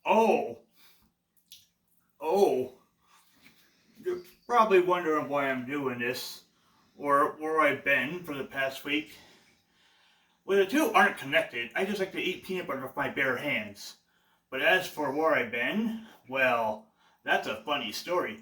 Oh, oh, you're probably wondering why I'm doing this, or where I've been for the past week. Well, the two aren't connected. I just like to eat peanut butter with my bare hands. But as for where I've been, well, that's a funny story.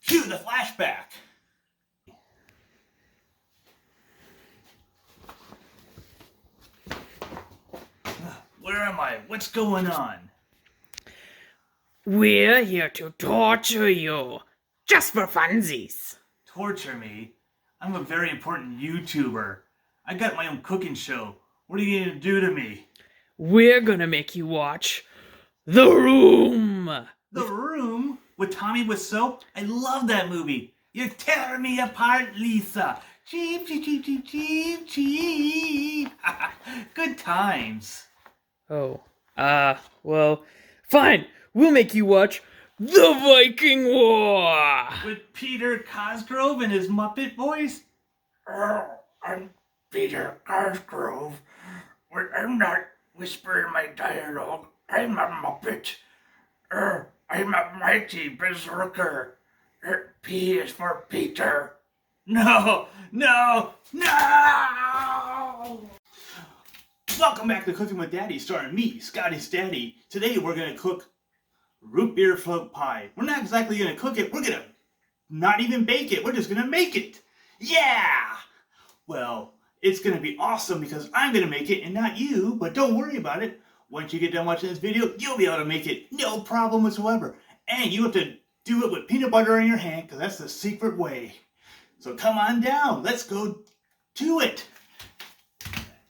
Cue the flashback! Where am I? What's going on? We're here to torture you, just for funsies. Torture me? I'm a very important YouTuber. I got my own cooking show. What are you gonna do to me? We're gonna make you watch The Room. The Room? With Tommy Wiseau? I love that movie. You're tearing me apart, Lisa. Cheep, cheep, cheep, cheep, cheep, cheep. Good times. Oh, well, fine. We'll make you watch The Viking War. With Peter Cosgrove and his Muppet voice? I'm Peter Cosgrove. I'm not whispering my dialogue. I'm a Muppet. I'm a mighty berserker. P is for Peter. No! Welcome back to Cooking with Daddy, starring me, Scotty's Daddy. Today we're going to cook root beer float pie. We're not exactly going to cook it. We're going to not even bake it. We're just going to make it. Yeah! Well, it's going to be awesome because I'm going to make it and not you, but don't worry about it. Once you get done watching this video, you'll be able to make it no problem whatsoever. And you have to do it with peanut butter in your hand because that's the secret way. So come on down. Let's go to it.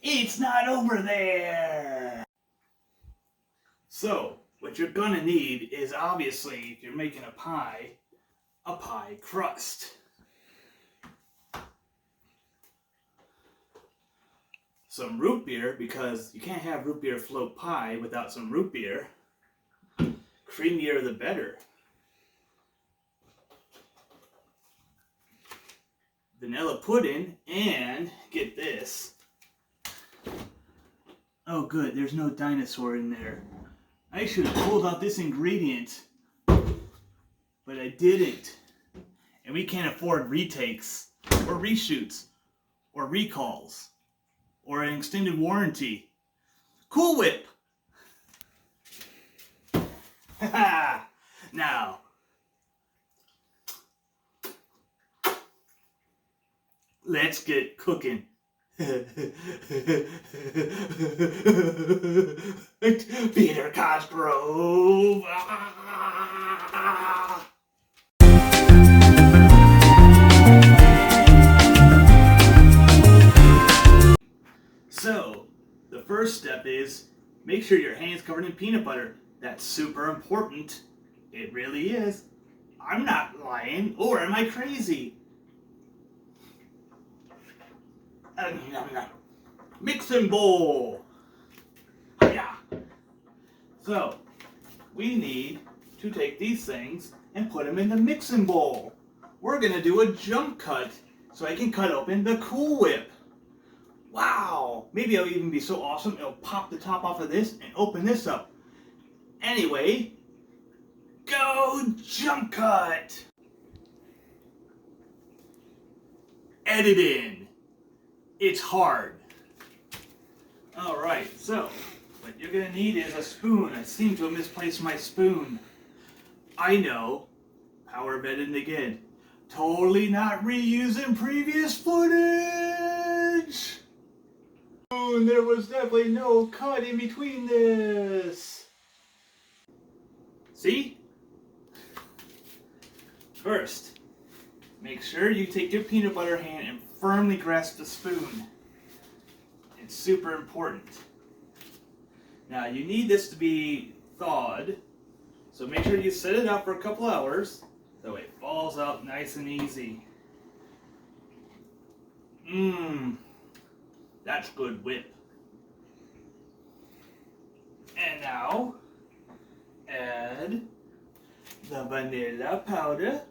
It's not over there. So, what you're going to need is obviously, if you're making a pie crust. Some root beer, because you can't have root beer float pie without some root beer. Creamier the better. Vanilla pudding, and get this. Oh good, there's no dinosaur in there. I should have pulled out this ingredient, but I didn't. And we can't afford retakes, or reshoots, or recalls, or an extended warranty. Cool Whip! Now, let's get cooking. Peter Cosgrove. So, the first step is make sure your hand's covered in peanut butter. That's super important. It really is. I'm not lying, or am I crazy? Mixing bowl. Yeah. So, we need to take these things and put them in the mixing bowl. We're going to do a jump cut so I can cut open the Cool Whip. Wow. Maybe it'll even be so awesome it'll pop the top off of this and open this up. Anyway, go jump cut. Editing. It's hard. Alright, so what you're going to need is a spoon. I seem to have misplaced my spoon. I know. Power vetted again. Totally not reusing previous footage. There was definitely no cut in between this. See? First, make sure you take your peanut butter hand and firmly grasp the spoon. It's super important. Now you need this to be thawed, so make sure you set it out for a couple hours so it falls out nice and easy. That's good whip. And now, add the vanilla powder.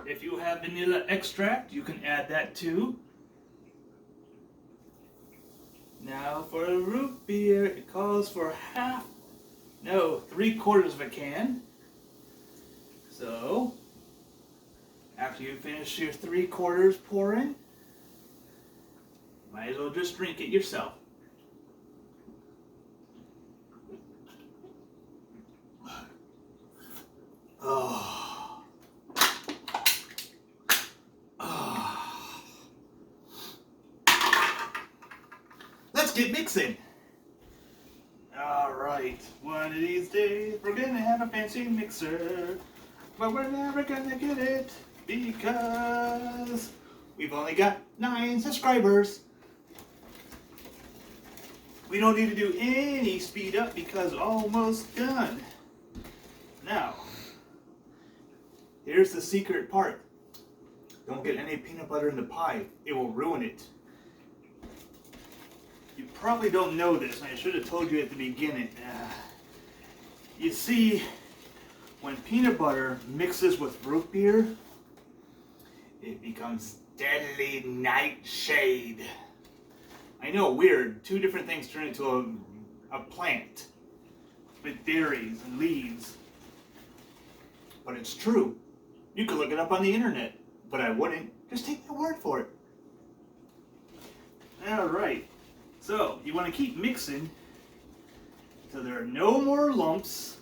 If you have vanilla extract, you can add that too. Now for a root beer, it calls for 3/4 of a can. So, after you finish your 3/4 pouring, might as well just drink it yourself. Oh. Oh. Let's get mixing. Alright, one of these days we're gonna have a fancy mixer, but we're never gonna get it because we've only got 9 subscribers. We don't need to do any speed up because almost done. Now, here's the secret part. Don't get any peanut butter in the pie. It will ruin it. You probably don't know this, and I should have told you at the beginning. You see, when peanut butter mixes with root beer, it becomes deadly nightshade. I know, weird. 2 different things turn into a plant with berries and leaves. But it's true. You could look it up on the internet, but I wouldn't. Just take my word for it. Alright, so you want to keep mixing so there are no more lumps.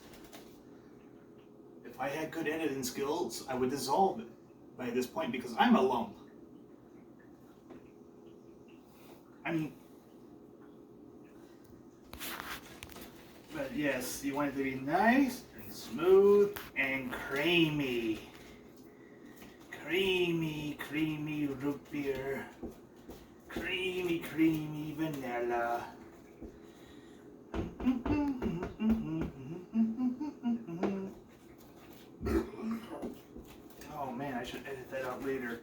If I had good editing skills, I would dissolve it by this point because I'm a lump. But yes, you want it to be nice and smooth and creamy. Creamy, creamy root beer. Creamy, creamy vanilla. Oh man, I should edit that out later.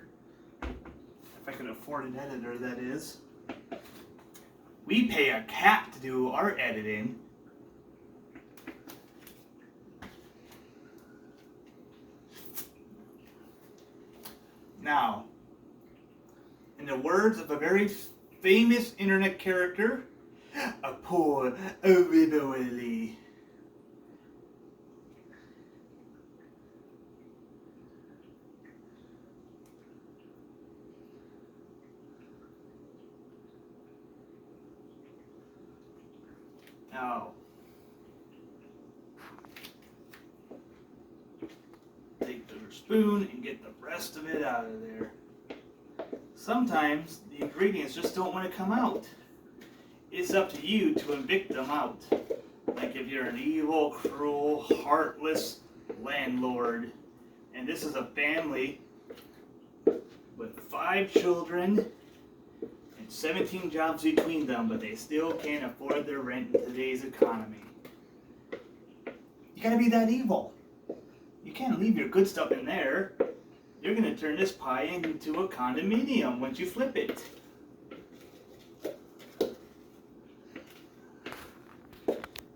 If I can afford an editor, that is. We pay a cat to do our editing. Now, in the words of a very famous internet character, a poor widowy. Now, take the spoon and get the rest of it out of there. Sometimes the ingredients just don't want to come out. It's up to you to evict them out. Like if you're an evil, cruel, heartless landlord. And this is a family with 5 children and 17 jobs between them, but they still can't afford their rent in today's economy. You gotta be that evil. You can't leave your good stuff in there. You're gonna turn this pie into a condominium once you flip it.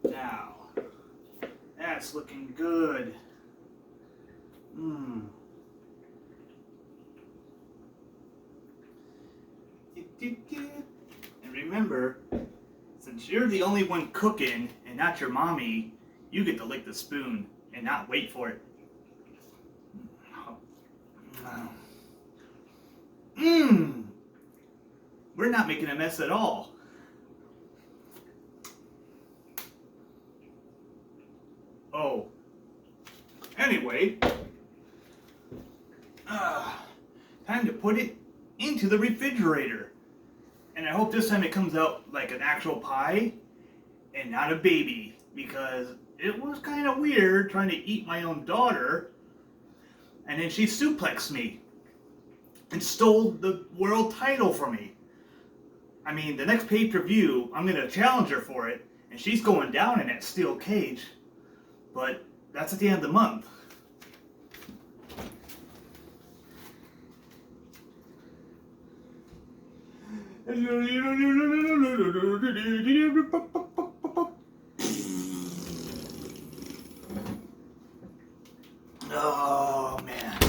Now, that's looking good. And remember, since you're the only one cooking and not your mommy, you get to lick the spoon and not wait for it. We're not making a mess at all. Oh. Anyway, time to put it into the refrigerator. And I hope this time it comes out like an actual pie and not a baby, because it was kind of weird trying to eat my own daughter, and then she suplexed me and stole the world title from me. I mean, the next pay-per-view, I'm going to challenge her for it, and she's going down in that steel cage. But that's at the end of the month. Oh, man.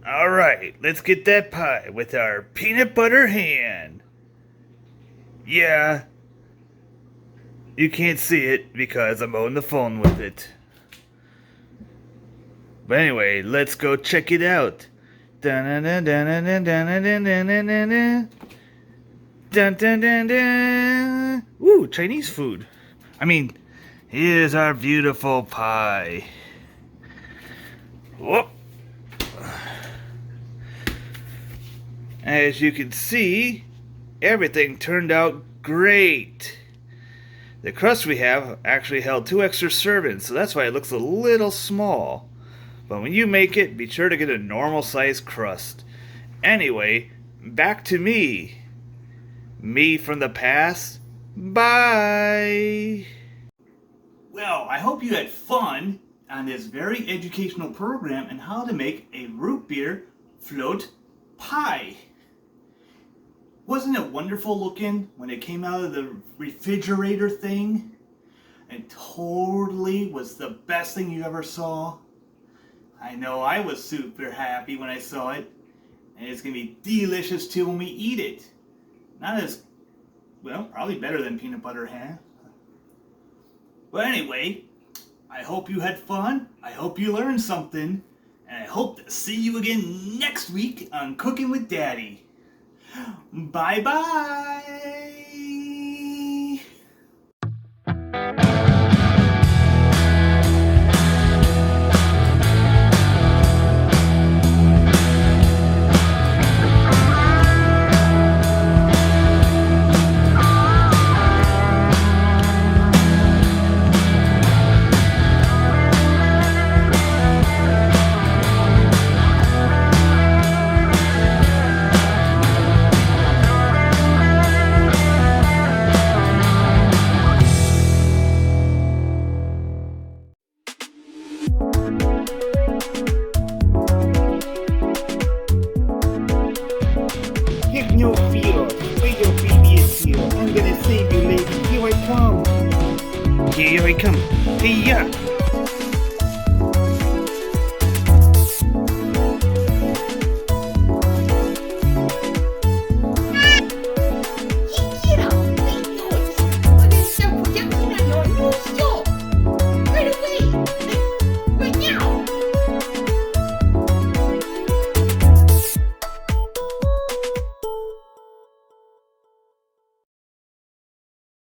All right, let's get that pie with our peanut butter hand. Yeah. You can't see it because I'm on the phone with it. But anyway, let's go check it out. Dun dun dun dun dun dun dun dun dun dun dun. Dun dun dun dun. Ooh, Chinese food. I mean, here's our beautiful pie. Whoop. As you can see, everything turned out great. The crust we have actually held 2 extra servings, so that's why it looks a little small. But when you make it, be sure to get a normal sized crust. Anyway, back to me. Me from the past. Bye. Well, I hope you had fun on this very educational program on how to make a root beer float pie. Wasn't it wonderful looking when it came out of the refrigerator thing? It totally was the best thing you ever saw. I know I was super happy when I saw it. And it's going to be delicious too when we eat it. Not as, well, probably better than peanut butter, huh? But anyway, I hope you had fun. I hope you learned something. And I hope to see you again next week on Cooking with Daddy. Bye-bye! Have no fear, where your baby is here. I'm gonna save you, lady. Here I come. Here I come. Hey, yeah.